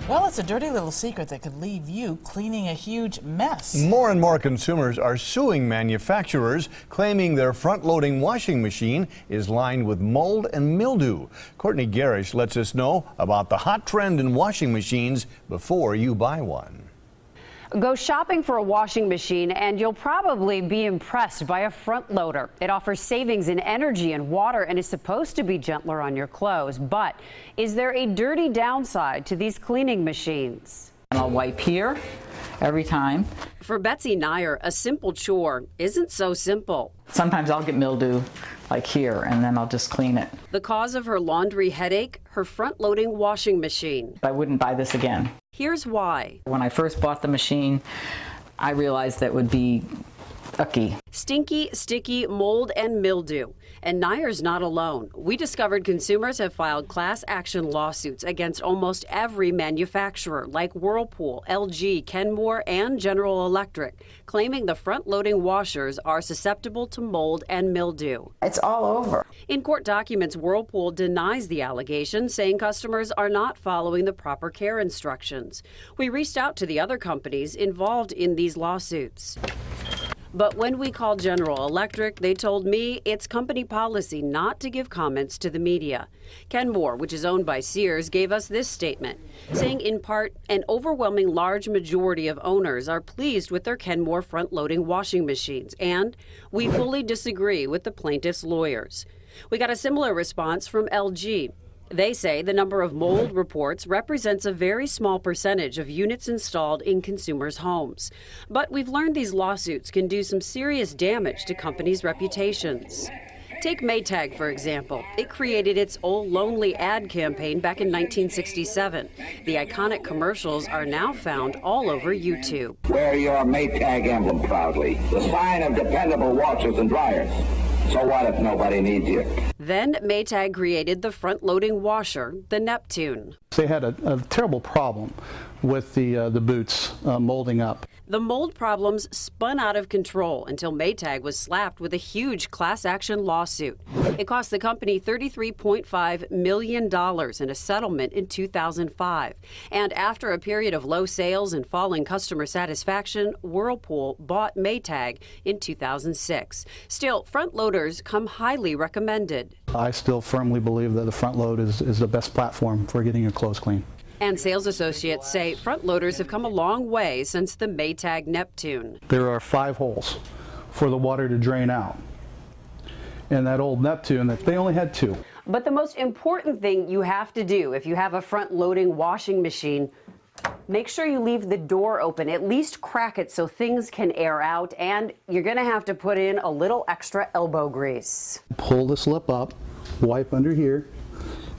Well, it's a dirty little secret that could leave you cleaning a huge mess. More and more consumers are suing manufacturers, claiming their front-loading washing machine is lined with mold and mildew. Courtny Gerrish lets us know about the hot trend in washing machines before you buy one. Go shopping for a washing machine and you'll probably be impressed by a front loader. It offers savings in energy and water and is supposed to be gentler on your clothes. But is there a dirty downside to these cleaning machines? I'll wipe here every time. For Betsy Nyer, a simple chore isn't so simple. Sometimes I'll get mildew like here and then I'll just clean it. The cause of her laundry headache, her front-loading washing machine. I wouldn't buy this again. Here's why. When I first bought the machine, I realized that would be icky. Stinky, sticky, mold, and mildew. And Nyer's not alone. We discovered consumers have filed class action lawsuits against almost every manufacturer, like Whirlpool, LG, Kenmore, and General Electric, claiming the front-loading washers are susceptible to mold and mildew. It's all over. In court documents, Whirlpool denies the allegation, saying customers are not following the proper care instructions. We reached out to the other companies involved in these lawsuits. But when we called General Electric, they told me it's company policy not to give comments to the media. Kenmore, which is owned by Sears, gave us this statement, saying in part, an overwhelming large majority of owners are pleased with their Kenmore front-loading washing machines, and we fully disagree with the plaintiff's lawyers. We got a similar response from LG. They say the number of mold reports represents a very small percentage of units installed in consumers' homes. But we've learned these lawsuits can do some serious damage to companies' reputations. Take Maytag, for example. It created its "Oh Lonely" ad campaign back in 1967. The iconic commercials are now found all over YouTube. Wear your Maytag emblem proudly, the sign of dependable washers and dryers. So what if nobody needs you? Then Maytag created the front-loading washer, the Neptune. They had a terrible problem with the boots molding up. The mold problems spun out of control until Maytag was slapped with a huge class action lawsuit. It cost the company $33.5 million in a settlement in 2005. And after a period of low sales and falling customer satisfaction, Whirlpool bought Maytag in 2006. Still, front loaders come highly recommended. I still firmly believe that the front load is the best platform for getting your clothes clean. And sales associates say front loaders have come a long way since the Maytag Neptune. There are 5 holes for the water to drain out. And that old Neptune, they only had 2. But the most important thing you have to do if you have a front-loading washing machine, make sure you leave the door open, at least crack it so things can air out, and you're going to have to put in a little extra elbow grease. Pull this lip up, wipe under here,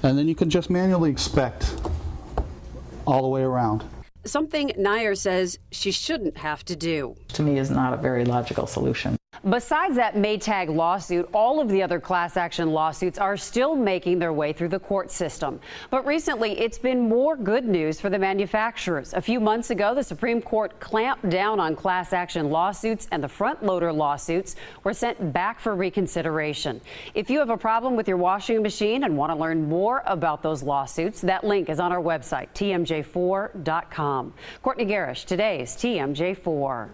and then you can just manually inspect all the way around. Something Nyer says she shouldn't have to do. To me, is not a very logical solution. Besides that Maytag lawsuit, all of the other class action lawsuits are still making their way through the court system. But recently, it's been more good news for the manufacturers. A few months ago, the Supreme Court clamped down on class action lawsuits, and the front loader lawsuits were sent back for reconsideration. If you have a problem with your washing machine and want to learn more about those lawsuits, that link is on our website, TMJ4.com. Courtny Gerrish, today's TMJ4.